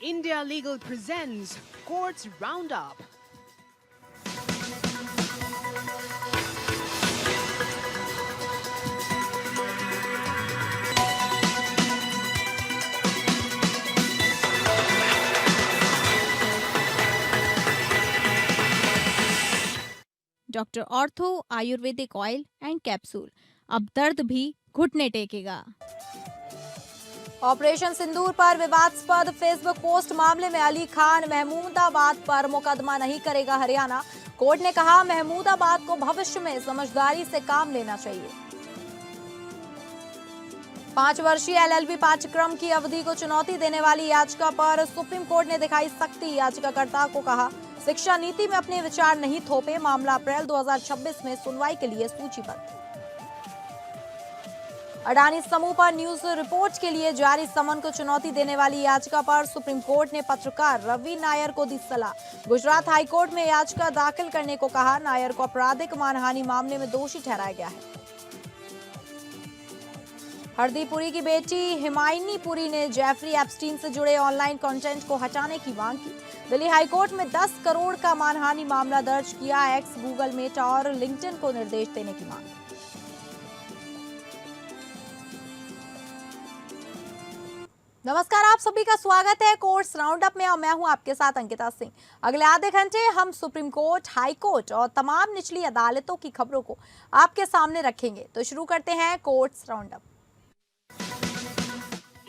India Legal presents Courts Roundup. Doctor ortho Ayurvedic oil and capsule, अब दर्द भी घुटने टेकेगा। ऑपरेशन सिंदूर पर विवादास्पद फेसबुक पोस्ट मामले में अली खान महमूदाबाद पर मुकदमा नहीं करेगा हरियाणा। कोर्ट ने कहा महमूदाबाद को भविष्य में समझदारी से काम लेना चाहिए। 5 वर्षीय एलएलबी पाठ्यक्रम की अवधि को चुनौती देने वाली याचिका पर सुप्रीम कोर्ट ने दिखाई सख्ती। याचिकाकर्ता को कहा शिक्षा नीति में अपने विचार नहीं थोपे। मामला अप्रैल 2026 में सुनवाई के लिए सूचीबद्ध। अडानी समूह पर न्यूज रिपोर्ट के लिए जारी समन को चुनौती देने वाली याचिका पर सुप्रीम कोर्ट ने पत्रकार रवि नायर को दी सलाह। गुजरात हाईकोर्ट में याचिका दाखिल करने को कहा। नायर को आपराधिक मानहानि मामले में दोषी ठहराया गया है। हरदीप पुरी की बेटी हिमायनी पुरी ने जेफरी एप्स्टीन से जुड़े ऑनलाइन कंटेंट को हटाने की मांग की। दिल्ली हाईकोर्ट में 10 करोड़ का मानहानि मामला दर्ज किया। एक्स, गूगल, मेटा और लिंक्डइन को निर्देश देने की मांग। नमस्कार, आप सभी का स्वागत है कोर्ट्स राउंडअप में और मैं हूं आपके साथ अंकिता सिंह। अगले आधे घंटे हम सुप्रीम कोर्ट, हाई कोर्ट और तमाम निचली अदालतों की खबरों को आपके सामने रखेंगे। तो शुरू करते हैं courts roundup.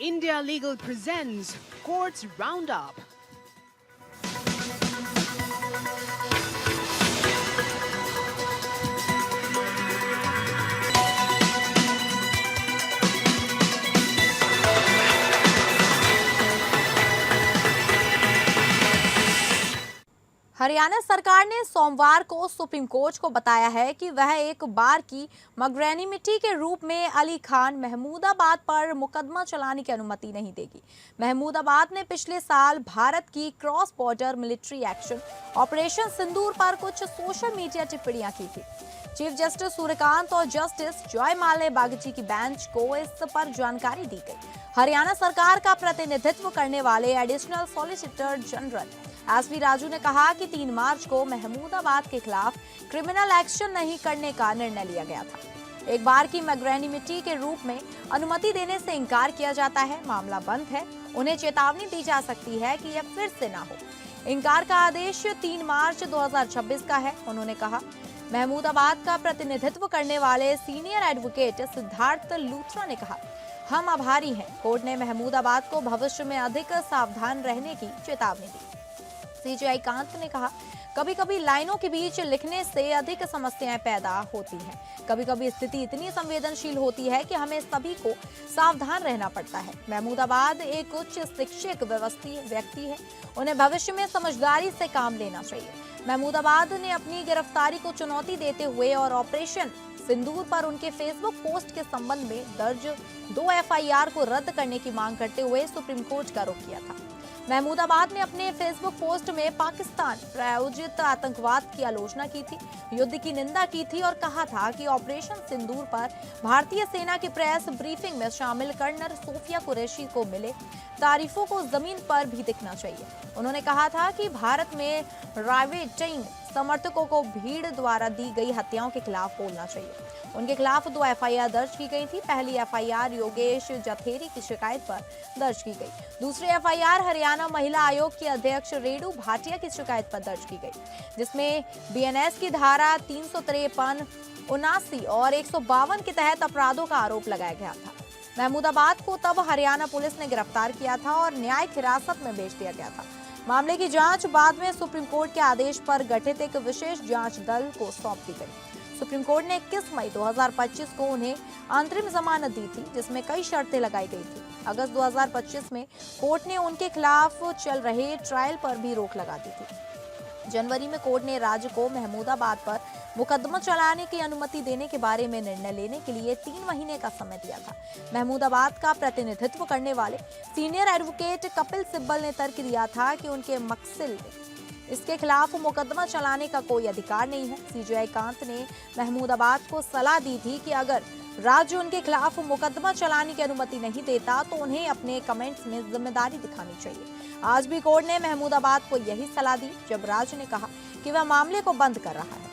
India Legal presents Courts Roundup. Haryana सरकार ने सोमवार को सुप्रीम कोर्ट को बताया है कि वह एक बार की मैग्नैनिमिटी के रूप में अली खान महमूदाबाद पर मुकदमा चलाने की अनुमति नहीं देगी। महमूदाबाद ने पिछले साल भारत की cross border military action operation Sindoor पर कुछ सोशल मीडिया टिप्पणियां की थी। चीफ जस्टिस सूर्यकांत और जस्टिस जयमाल्या बागची की बेंच को इस पर जानकारी दी गई। हरियाणा सरकार का प्रतिनिधित्व करने वाले additional solicitor general SV Raju ने कहा कि 3 मार्च को महमूदाबाद के खिलाफ क्रिमिनल एक्शन नहीं करने का निर्णय लिया गया था। एक बार की मैग्नैनिमिटी के रूप में अनुमति देने से इनकार किया जाता है। मामला बंद है। उन्हें चेतावनी दी जा सकती है कि यह फिर से ना हो। इनकार का आदेश 3 मार्च 2026 का है। उन्होंने कहा महमूदाबाद का प्रतिनिधित्व करने वाले सीनियर एडवोकेट सिद्धार्थ लूथरा ने कहा, हम आभारी हैं। कोर्ट ने महमूदाबाद को भविष्य में अधिक सावधान रहने की चेतावनी दी। सीजेआई कांत ने कहा, कभी कभी लाइनों के बीच लिखने से अधिक समस्याएं पैदा होती हैं। कभी कभी स्थिति इतनी संवेदनशील होती है कि हमें सभी को सावधान रहना पड़ता है। महमूदाबाद एक उच्च शिक्षित व्यक्ति है। उन्हें भविष्य में समझदारी से काम लेना चाहिए। महमूदाबाद ने अपनी गिरफ्तारी को चुनौती देते हुए और ऑपरेशन सिंदूर पर उनके फेसबुक पोस्ट के संबंध में दर्ज 2 एफआईआर को रद्द करने की मांग करते हुए सुप्रीम कोर्ट का रुख किया था। महमूदाबाद ने अपने फेसबुक पोस्ट में पाकिस्तान प्रायोजित आतंकवाद की आलोचना की थी, युद्ध की निंदा की थी और कहा था कि ऑपरेशन सिंदूर पर भारतीय सेना की प्रेस ब्रीफिंग में शामिल कर्नल सोफिया कुरैशी को मिले तारीफों को जमीन पर भी दिखना चाहिए। उन्होंने कहा था कि भारत में राइवेटिंग समर्थकों को भीड़ द्वारा दी गई हत्याओं के खिलाफ बोलना चाहिए। उनके खिलाफ 2 एफआईआर दर्ज की गई थी। पहली एफआईआर योगेश जथेरी की शिकायत पर दर्ज की गई। दूसरी एफआईआर हरियाणा महिला आयोग की अध्यक्ष रेणु भाटिया की शिकायत पर दर्ज की गई, जिसमें बीएनएस की धारा 353, 79 और 152 के तहत अपराधों का आरोप लगाया गया था। महमूदाबाद को तब हरियाणा पुलिस ने गिरफ्तार किया था और न्यायिक हिरासत में भेज दिया गया था। मामले की जांच बाद में सुप्रीम कोर्ट के आदेश पर गठित एक विशेष जांच दल को सौंप दी गई। सुप्रीम कोर्ट ने 21 मई 2025 को उन्हें अंतरिम जमानत दी थी, जिसमें कई शर्तें लगाई गई थी। अगस्त 2025 में कोर्ट ने उनके खिलाफ चल रहे ट्रायल पर भी रोक लगा दी थी। जनवरी में कोर्ट ने राज्य को महमूदाबाद पर मुकदमा चलाने की अनुमति देने के बारे में निर्णय लेने के लिए 3 महीने का समय दिया था। महमूदाबाद का प्रतिनिधित्व करने वाले सीनियर एडवोकेट कपिल सिब्बल ने तर्क दिया था कि उनके मकसद इसके खिलाफ मुकदमा चलाने का कोई अधिकार नहीं है। सीजेआई कांत ने महमूदाबाद को सलाह दी थी कि अगर राज्य उनके खिलाफ मुकदमा चलाने की अनुमति नहीं देता तो उन्हें अपने कमेंट्स में जिम्मेदारी दिखानी चाहिए। आज भी कोर्ट ने महमूदाबाद को यही सलाह दी जब राज्य ने कहा कि वह मामले को बंद कर रहा है।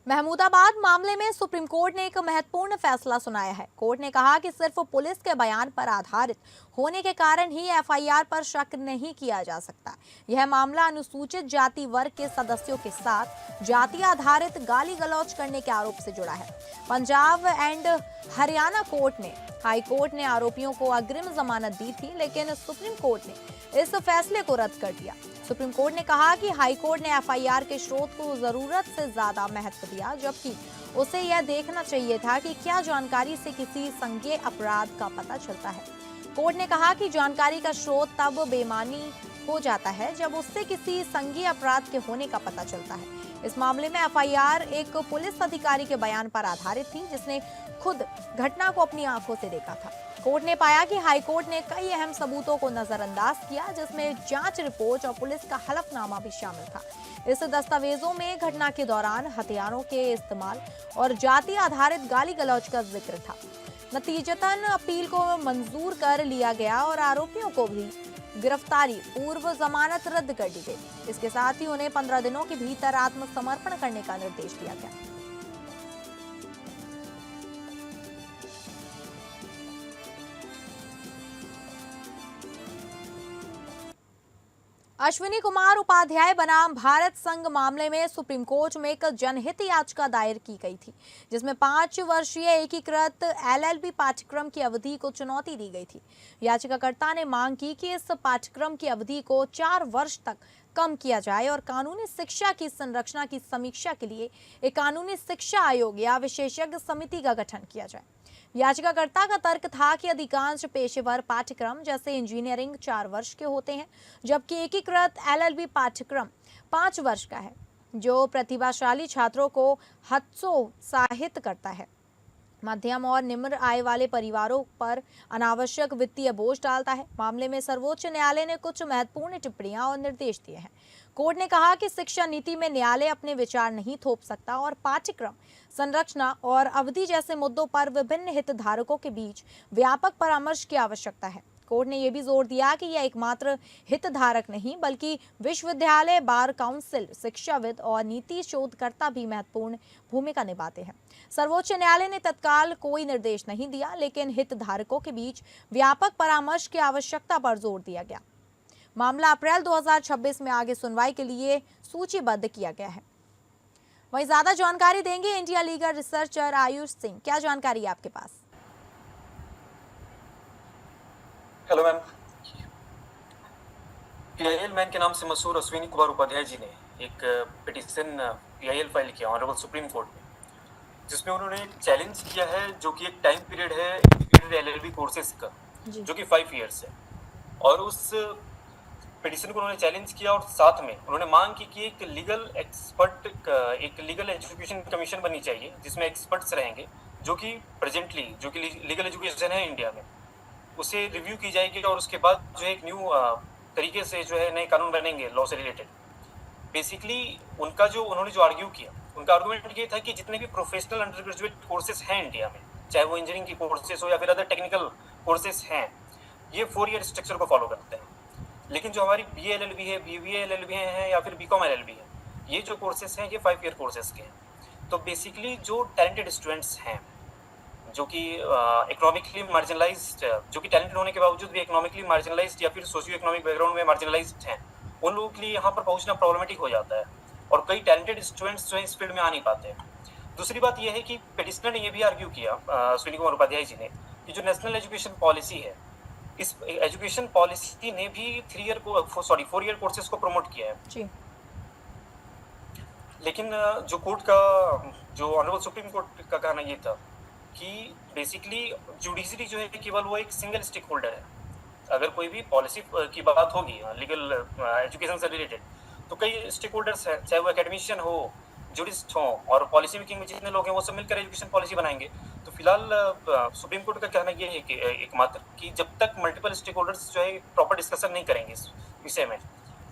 महमूदाबाद मामले में सुप्रीम कोर्ट ने एक महत्वपूर्ण फैसला सुनाया है। कोर्ट ने कहा कि सिर्फ पुलिस के बयान पर आधारित होने के कारण ही एफआईआर पर शक नहीं किया जा सकता। यह मामला अनुसूचित जाति वर्ग के सदस्यों के साथ जाति आधारित गाली गलौज करने के आरोप से जुड़ा है। पंजाब एंड हरियाणा कोर्ट ने हाई कोर्ट ने आरोपियों को अग्रिम जमानत दी थी, लेकिन सुप्रीम कोर्ट ने इस फैसले को रद्द कर दिया। सुप्रीम कोर्ट ने कहा कि हाई कोर्ट ने एफआईआर के स्रोत को जरूरत से ज्यादा महत्व दिया, जबकि उसे यह देखना चाहिए था कि क्या जानकारी से किसी संज्ञेय अपराध का पता चलता है। कोर्ट ने कहा कि जानकारी का स्रोत तब बेमानी हो जाता है जब उससे किसी संज्ञेय अपराध के होने का पता चलता है। इस मामले में एफआईआर एक पुलिस अधिकारी के बयान पर आधारित थी, जिसने खुद घटना को अपनी आंखों से देखा था। कोर्ट ने पाया कि हाई कोर्ट ने कई अहम सबूतों को नजरअंदाज किया, जिसमें जांच रिपोर्ट और पुलिस का हलफनामा भी शामिल था। इस दस्तावेजों में घटना के दौरान हथियारों के इस्तेमाल और जाति आधारित गाली गलौज का जिक्र था। नतीजतन अपील को मंजूर कर लिया गया और आरोपियों को भी गिरफ्तारी पूर्व जमानत रद्द कर दी गई। इसके साथ ही उन्हें 15 दिनों के भीतर आत्मसमर्पण करने का निर्देश दिया गया। अश्विनी कुमार उपाध्याय बनाम भारत संघ मामले में सुप्रीम कोर्ट में एक जनहित याचिका दायर की गई थी, जिसमें 5 वर्षीय एकीकृत एलएलबी पाठ्यक्रम की अवधि को चुनौती दी गई थी। याचिकाकर्ता ने मांग की कि इस पाठ्यक्रम की अवधि को 4 वर्ष तक कम किया जाए और कानूनी शिक्षा की संरचना की समीक्षा के लिए एक कानूनी शिक्षा आयोग या विशेषज्ञ समिति का गठन किया जाए। याचिकाकर्ता का तर्क था कि अधिकांश पेशेवर पाठ्यक्रम जैसे इंजीनियरिंग 4 वर्ष के होते हैं, जबकि एकीकृत एलएलबी पाठ्यक्रम 5 वर्ष का है, जो प्रतिभाशाली छात्रों को हतोत्साहित करता है, मध्यम और निम्न आय वाले परिवारों पर अनावश्यक वित्तीय बोझ डालता है। मामले में सर्वोच्च न्यायालय ने कुछ महत्वपूर्ण टिप्पणियां और निर्देश दिए हैं। कोर्ट ने कहा कि शिक्षा नीति में न्यायालय अपने विचार नहीं थोप सकता और पाठ्यक्रम संरचना और अवधि जैसे मुद्दों पर विभिन्न हितधारकों के बीच व्यापक परामर्श की आवश्यकता है। कोर्ट ने यह भी जोर दिया कि यह एकमात्र हितधारक नहीं बल्कि विश्वविद्यालय, बार काउंसिल, शिक्षाविद और नीति शोधकर्ता भी महत्वपूर्ण भूमिका निभाते हैं। सर्वोच्च न्यायालय ने तत्काल कोई निर्देश नहीं दिया, लेकिन हितधारकों के बीच व्यापक परामर्श की आवश्यकता पर जोर दिया गया। मामला अप्रैल 2026 में आगे सुनवाई के लिए सूचीबद्ध किया गया है। वहीं ज्यादा जानकारी देंगे India legal researcher Ayush Singh. क्या जानकारी है आपके पास? Hello ma'am. पीआईएल मैन के नाम से मशहूर अश्विनी कुमार उपाध्याय जी ने एक पिटीशन पीआईएल फाइल किया ऑनरेबल सुप्रीम कोर्ट में, जिसमें उन्होंने एक चैलेंज किया है जो कि एक टाइम पीरियड है इंटीग्रेटेड एलएलबी कोर्सेज का, जो कि 5 इयर्स है। और उस पिटीशन को उन्होंने चैलेंज किया और साथ में उन्होंने मांग की कि एक लीगल एजुकेशन कमीशन बननी चाहिए, जिसमें एक्सपर्ट्स रहेंगे जो कि लीगल एजुकेशन है इंडिया में, उसे रिव्यू की जाएगी और उसके बाद जो है एक न्यू तरीके से जो है नए कानून बनेंगे लॉ से रिलेटेड। बेसिकली उन्होंने जो आर्ग्यू किया, उनका आर्गुमेंट ये था कि जितने भी प्रोफेशनल अंडर ग्रेजुएट कोर्सेज हैं इंडिया में, चाहे वो इंजीनियरिंग की कोर्सेज हो या फिर अदर टेक्निकल कोर्सेज हैं, ये 4 ईयर स्ट्रक्चर को फॉलो करते हैं। लेकिन जो हमारी BA LLB है, BBA LLB है या फिर BCom LLB है, ये जो कोर्सेज हैं ये 5 ईयर कोर्सेज के हैं। तो बेसिकली जो टैलेंटेड स्टूडेंट्स हैं, जो कि इकोनॉमिकली मार्जिनलाइज्ड, जो कि टैलेंटेड होने के बावजूद भी इकोनॉमिकली मार्जिनलाइज्ड या फिर सोशियो इकोनॉमिक बैकग्राउंड में मार्जिनलाइज्ड हैं, उन लोगों के लिए यहाँ पर पहुँचना प्रॉब्लमेटिक हो जाता है और कई टैलेंटेड स्टूडेंट्स जो है इस फील्ड में आ नहीं पाते हैं। दूसरी बात यह है कि पिटिशनर ने यह भी आर्ग्यू किया, अश्विनी कुमार उपाध्याय जी ने, कि जो नेशनल एजुकेशन पॉलिसी है, इस एजुकेशन पॉलिसी ने भी 4 ईयर कोर्सेज को प्रमोट किया है जी। लेकिन जो ऑनरेबल सुप्रीम कोर्ट का कहना ये था कि बेसिकली जुडिशरी जो है केवल वो एक सिंगल स्टेक होल्डर है। अगर कोई भी पॉलिसी की बात होगी लीगल एजुकेशन से रिलेटेड, तो कई स्टेक होल्डर्स हैं, चाहे वो एकेडमिशियन हो, जुडिस्ट हो और पॉलिसी मेकिंग में जितने लोग हैं वो सब मिलकर एजुकेशन पॉलिसी बनाएंगे। तो फिलहाल सुप्रीम कोर्ट का कहना ये है कि एकमात्र कि जब तक मल्टीपल स्टेक होल्डर्स जो है प्रॉपर डिस्कशन नहीं करेंगे इस विषय में,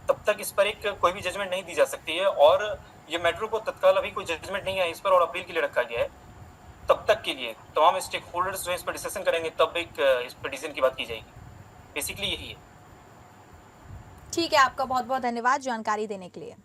तब तक इस पर एक कोई भी जजमेंट नहीं दी जा सकती है। और ये मैटर को तत्काल अभी कोई जजमेंट नहीं है इस पर और अपील के लिए रखा गया है। तब तक के लिए तमाम स्टेक होल्डर्स जो है इस पर डिस्कशन करेंगे, तब एक इस पर डिसीजन की बात की जाएगी। बेसिकली यही है। ठीक है, आपका बहुत बहुत धन्यवाद जानकारी देने के लिए।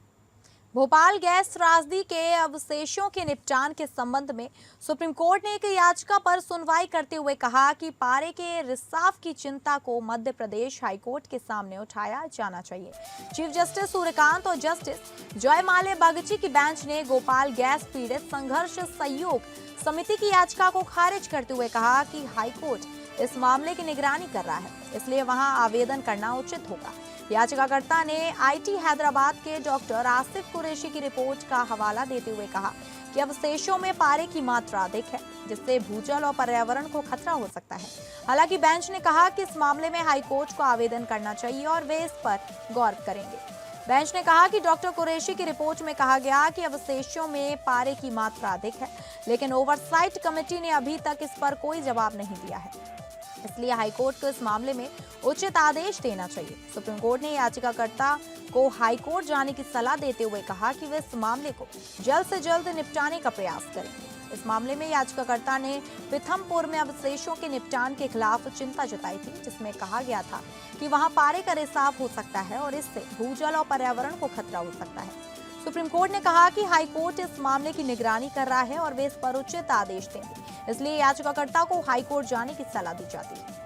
भोपाल गैस त्रासदी के अवशेषों के निपटान के संबंध में सुप्रीम कोर्ट ने एक याचिका पर सुनवाई करते हुए कहा कि पारे के रिसाव की चिंता को मध्य प्रदेश हाईकोर्ट के सामने उठाया जाना चाहिए। चीफ जस्टिस सूर्यकांत और जस्टिस जयमाले बागची की बेंच ने भोपाल गैस पीड़ित संघर्ष सहयोग समिति की याचिका को खारिज करते हुए कहा कि हाईकोर्ट इस मामले की निगरानी कर रहा है, इसलिए वहां आवेदन करना उचित होगा। याचिकाकर्ता ने आईटी हैदराबाद के डॉक्टर आसिफ कुरैशी की रिपोर्ट का हवाला देते हुए कहा कि अवशेषों में पारे की मात्रा अधिक है, जिससे भूजल और पर्यावरण को खतरा हो सकता है। हालांकि बेंच ने कहा कि इस मामले में हाईकोर्ट को आवेदन करना चाहिए और वे इस पर गौर करेंगे। बेंच ने कहा कि डॉक्टर कुरैशी की रिपोर्ट में कहा गया कि अवशेषों में पारे की मात्रा अधिक है, लेकिन ओवरसाइट कमेटी ने अभी तक इस पर कोई जवाब नहीं दिया है, इसलिए हाईकोर्ट को इस मामले में उचित आदेश देना चाहिए। सुप्रीम कोर्ट ने याचिकाकर्ता को हाईकोर्ट जाने की सलाह देते हुए कहा कि वे इस मामले को जल्द से जल्द निपटाने का प्रयास करेंगे। इस मामले में याचिकाकर्ता ने पिथमपुर में अवशेषों के निपटान के खिलाफ चिंता जताई थी, जिसमें कहा गया था कि वहां पारे का रिसाव हो सकता है और इससे भूजल और पर्यावरण को खतरा हो सकता है। सुप्रीम कोर्ट ने कहा कि हाईकोर्ट इस मामले की निगरानी कर रहा है और वे इस पर उचित आदेश देंगे, इसलिए याचिकाकर्ता को हाईकोर्ट जाने की सलाह दी जाती है।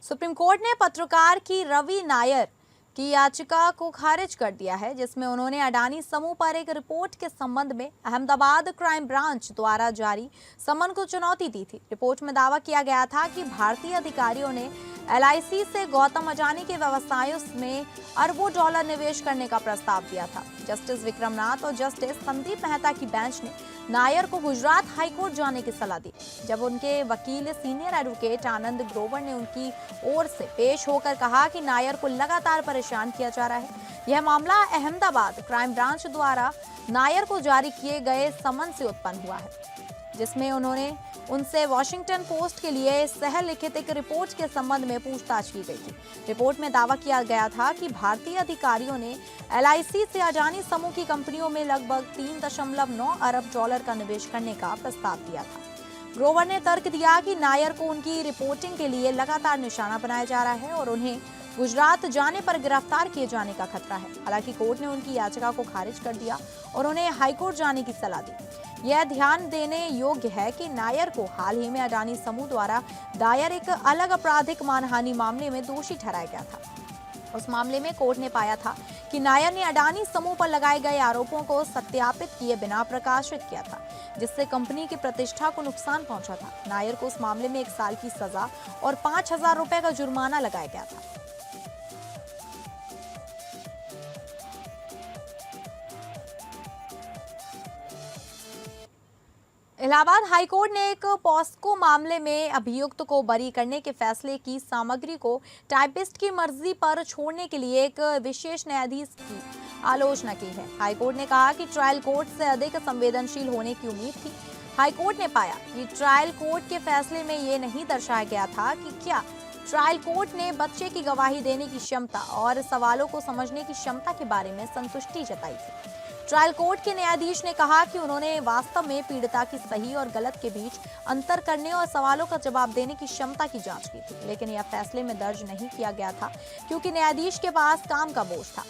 सुप्रीम कोर्ट ने पत्रकार की रवि नायर की याचिका को खारिज कर दिया है, जिसमें उन्होंने अडानी समूह पर एक रिपोर्ट के संबंध में अहमदाबाद क्राइम ब्रांच द्वारा जारी समन को चुनौती दी थी। रिपोर्ट में दावा किया गया था कि भारतीय अधिकारियों ने LIC से गौतम अडानी के व्यवसायों में अरबों डॉलर निवेश करने का प्रस्ताव दिया था। जस्टिस विक्रमनाथ और जस्टिस संदीप मेहता की बेंच ने नायर को गुजरात हाईकोर्ट जाने की सलाह दी, जब उनके वकील सीनियर एडवोकेट आनंद ग्रोवर ने उनकी ओर से पेश होकर कहा कि नायर को लगातार परेशान किया जा रहा है। यह मामला अहमदाबाद क्राइम ब्रांच द्वारा नायर को जारी किए गए समन से उत्पन्न हुआ है, जिसमें उन्होंने उनसे वॉशिंगटन पोस्ट के लिए सह लिखित एक रिपोर्ट के संबंध में पूछताछ की गई थी। रिपोर्ट में दावा किया गया था कि भारतीय अधिकारियों ने LIC से अडानी समूह की कंपनियों में लगभग 3.9 अरब डॉलर का निवेश करने का प्रस्ताव दिया था। ग्रोवर ने तर्क दिया कि नायर को उनकी रिपोर्टिंग के लिए लगातार निशाना बनाया जा रहा है और उन्हें गुजरात जाने पर गिरफ्तार किए जाने का खतरा है। हालांकि कोर्ट ने उनकी याचिका को खारिज कर दिया और उन्हें हाईकोर्ट जाने की सलाह दी। यह ध्यान देने योग्य है कि नायर को हाल ही में अडानी समूह द्वारा दायर एक अलग आपराधिक मानहानि मामले में दोषी ठहराया गया था। उस मामले में कोर्ट ने पाया था कि नायर ने अडानी समूह पर लगाए गए आरोपों को सत्यापित किए बिना प्रकाशित किया था, जिससे कंपनी की प्रतिष्ठा को नुकसान पहुंचा था। नायर को उस मामले में 1 साल की सजा और 5,000 रुपए का जुर्माना लगाया गया था। इलाहाबाद हाईकोर्ट ने एक पॉस्को मामले में अभियुक्त को बरी करने के फैसले की सामग्री को टाइपिस्ट की मर्जी पर छोड़ने के लिए एक विशेष न्यायाधीश की आलोचना की है। हाईकोर्ट ने कहा कि ट्रायल कोर्ट से अधिक संवेदनशील होने की उम्मीद थी। हाईकोर्ट ने पाया कि ट्रायल कोर्ट के फैसले में ये नहीं दर्शाया गया था कि क्या ट्रायल कोर्ट ने बच्चे की गवाही देने की क्षमता और सवालों को समझने की क्षमता के बारे में संतुष्टि जताई थी। ट्रायल कोर्ट के न्यायाधीश ने कहा कि उन्होंने वास्तव में पीड़िता की सही और गलत के बीच अंतर करने और सवालों का जवाब देने की क्षमता की जांच की थी, लेकिन यह फैसले में दर्ज नहीं किया गया था क्योंकि न्यायाधीश के पास काम का बोझ था।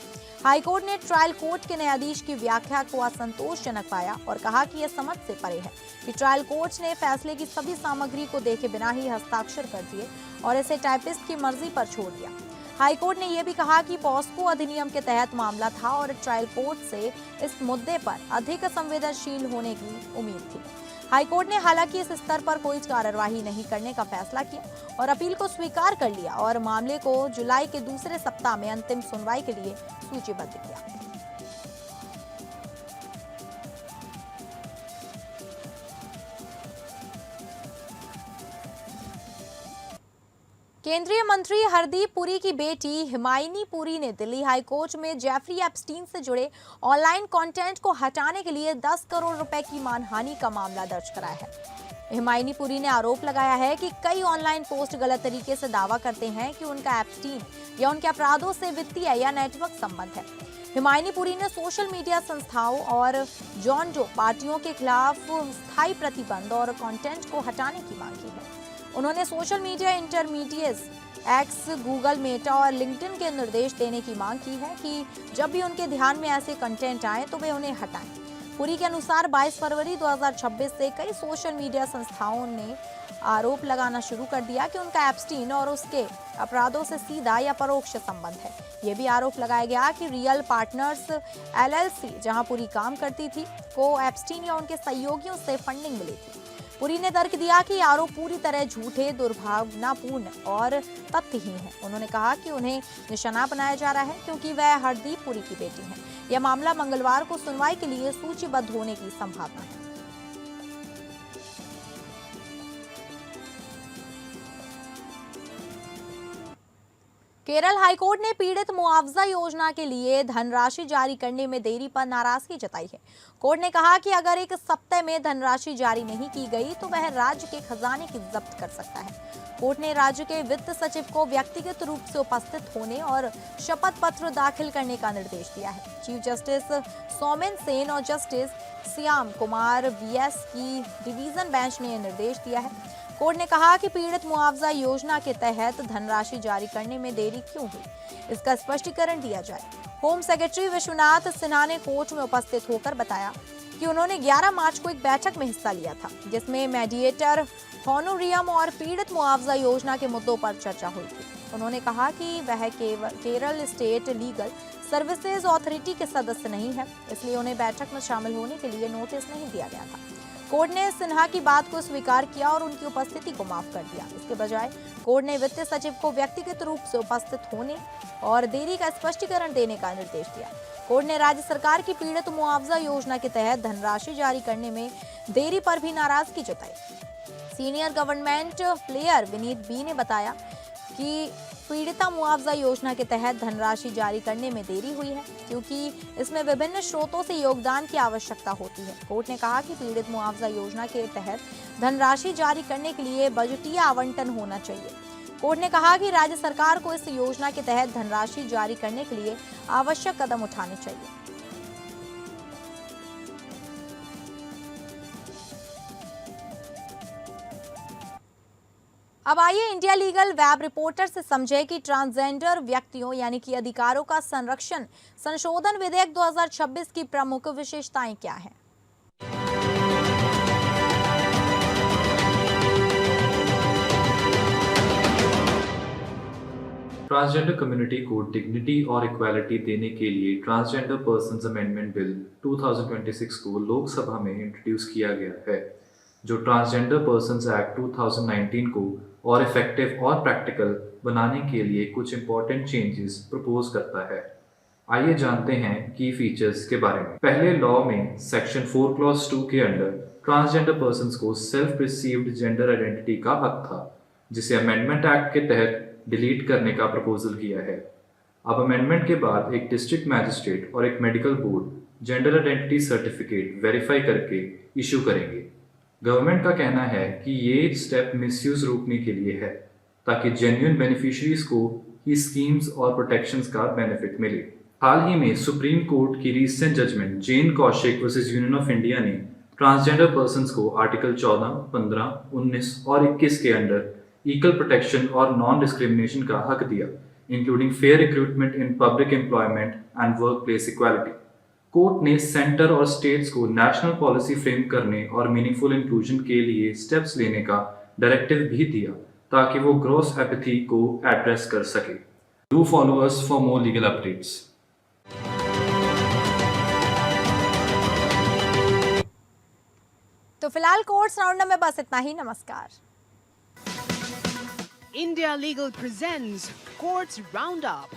हाईकोर्ट ने ट्रायल कोर्ट के न्यायाधीश की व्याख्या को असंतोषजनक पाया और कहा कि यह समझ से परे है कि ट्रायल कोर्ट ने फैसले की सभी सामग्री को देखे बिना ही हस्ताक्षर कर दिए और इसे टाइपिस्ट की मर्जी पर छोड़ दिया। हाईकोर्ट ने यह भी कहा कि पॉस्को अधिनियम के तहत मामला था और ट्रायल कोर्ट से इस मुद्दे पर अधिक संवेदनशील होने की उम्मीद थी। हाईकोर्ट ने हालांकि इस स्तर पर कोई कार्यवाही नहीं करने का फैसला किया और अपील को स्वीकार कर लिया और मामले को जुलाई के दूसरे सप्ताह में अंतिम सुनवाई के लिए सूचीबद्ध किया। केंद्रीय मंत्री हरदीप पुरी की बेटी हिमायनी पुरी ने दिल्ली हाई कोर्ट में जेफरी एप्स्टीन से जुड़े ऑनलाइन कंटेंट को हटाने के लिए 10 करोड़ रुपए की मानहानि का मामला दर्ज कराया है। हिमायनी पुरी ने आरोप लगाया है कि कई ऑनलाइन पोस्ट गलत तरीके से दावा करते हैं कि उनका एप्स्टीन या उनके अपराधों से वित्तीय या नेटवर्क संबंध है। हिमायनी पुरी ने सोशल मीडिया संस्थाओं और जॉन डो पार्टियों के खिलाफ स्थायी प्रतिबंध और कंटेंट को हटाने की मांग की है। उन्होंने social media intermediates x, Google, Meta और लिंक्डइन के निर्देश देने की मांग की है कि जब भी उनके ध्यान में ऐसे कंटेंट आए तो वे उन्हें हटाएं। पुरी के अनुसार 22 फरवरी 2026 से कई सोशल मीडिया संस्थाओं ने आरोप लगाना शुरू कर दिया कि उनका एप्स्टीन और उसके अपराधों से सीधा या परोक्ष संबंध है। ये भी आरोप लगाया गया कि रियल पार्टनर्स LLC, जहां पुरी काम करती थी, को एप्स्टीन या उनके सहयोगियों से फंडिंग मिली थी। पुरी ने तर्क दिया कि आरोप पूरी तरह झूठे, दुर्भावनापूर्ण और तथ्यहीन है। उन्होंने कहा कि उन्हें निशाना बनाया जा रहा है क्योंकि वह हरदीप पुरी की बेटी हैं। यह मामला मंगलवार को सुनवाई के लिए सूचीबद्ध होने की संभावना है। केरल हाईकोर्ट ने पीड़ित मुआवजा योजना के लिए धनराशि जारी करने में देरी पर नाराजगी जताई है। कोर्ट ने कहा कि अगर एक सप्ताह में धनराशि जारी नहीं की गई तो वह राज्य के खजाने की जब्त कर सकता है। कोर्ट ने राज्य के वित्त सचिव को व्यक्तिगत रूप से उपस्थित होने और शपथ पत्र दाखिल करने का निर्देश दिया है। चीफ जस्टिस सौमेन सेन और जस्टिस श्याम कुमार VS की डिवीजन बेंच ने यह निर्देश दिया है। कोर्ट ने कहा कि पीड़ित मुआवजा योजना के तहत धनराशि जारी करने में देरी क्यों हुई, इसका स्पष्टीकरण दिया जाए। होम सेक्रेटरी विश्वनाथ सिन्हा ने कोर्ट में उपस्थित होकर बताया कि उन्होंने 11 मार्च को एक बैठक में हिस्सा लिया था, जिसमें मेडिएटर, हॉनोरियम और पीड़ित मुआवजा योजना के मुद्दों पर चर्चा हुई थी। उन्होंने कहा कि वह Kerala state legal services authority के सदस्य नहीं है, इसलिए उन्हें बैठक में शामिल होने के लिए नोटिस नहीं दिया गया था। कोर्ट ने सिन्हा की बात को स्वीकार किया और उनकी उपस्थिति को माफ कर दिया। इसके बजाय कोर्ट ने वित्त सचिव को व्यक्तिगत रूप से उपस्थित होने और देरी का स्पष्टीकरण देने का निर्देश दिया। कोर्ट ने राज्य सरकार की पीड़ित मुआवजा योजना के तहत धनराशि जारी करने में देरी पर भी नाराजगी जताई। Senior government player Vineet B ने बताया कि पीड़िता मुआवजा योजना के तहत धनराशि जारी करने में देरी हुई है क्योंकि इसमें विभिन्न स्रोतों से योगदान की आवश्यकता होती है। कोर्ट ने कहा कि पीड़ित मुआवजा योजना के तहत धनराशि जारी करने के लिए बजटीय आवंटन होना चाहिए। कोर्ट ने कहा कि राज्य सरकार को इस योजना के तहत धनराशि जारी करने के लिए आवश्यक कदम उठाने चाहिए। अब आइए इंडिया लीगल वेब रिपोर्टर से समझे कि ट्रांसजेंडर व्यक्तियों यानी कि अधिकारों का संरक्षण संशोधन विधेयक 2026 की प्रमुख विशेषताएं क्या हैं। ट्रांसजेंडर कम्युनिटी को डिग्निटी और इक्वालिटी देने के लिए ट्रांसजेंडर पर्सन्स अमेंडमेंट बिल 2026 को लोकसभा में इंट्रोड्यूस किया गया है, जो ट्रांसजेंडर पर्सन्स एक्ट 2019 को और इफेक्टिव और प्रैक्टिकल बनाने के लिए कुछ इंपॉर्टेंट चेंजेस प्रपोज करता है। आइए जानते हैं की फीचर्स के बारे में। पहले लॉ में सेक्शन 4 क्लॉज 2 के अंडर ट्रांसजेंडर पर्सन्स को सेल्फ रिसीव्ड जेंडर आइडेंटिटी का हक था, जिसे अमेंडमेंट एक्ट के तहत डिलीट करने का प्रपोजल किया है। अब अमेंडमेंट के बाद एक डिस्ट्रिक्ट मैजिस्ट्रेट और एक medical board gender identity certificate verify करके इशू करेंगे। गवर्नमेंट का कहना है कि ये स्टेप मिसयूज रोकने के लिए है, ताकि जेन्युइन बेनिफिशियरीज को ही स्कीम्स और प्रोटेक्शंस का बेनिफिट मिले। हाल ही में सुप्रीम कोर्ट की recent judgment Jain Kaushik versus union of India ने ट्रांसजेंडर पर्सन्स को आर्टिकल 14, 15, 19 और 21 के अंडर इक्वल प्रोटेक्शन और नॉन डिस्क्रिमिनेशन का हक दिया, including fair recruitment in public employment and work place equality. Court ने सेंटर और स्टेट्स को नेशनल पॉलिसी फ्रेम करने और मीनिंगफुल इंक्लूजन के लिए स्टेप्स लेने का डायरेक्टिव भी दिया, ताकि वो ग्रॉस एपैथी को एड्रेस कर सके। Do follow us for more legal updates. तो फिलहाल कोर्ट्स राउंडअप में बस इतना ही। नमस्कार। India Legal presents Courts Roundup.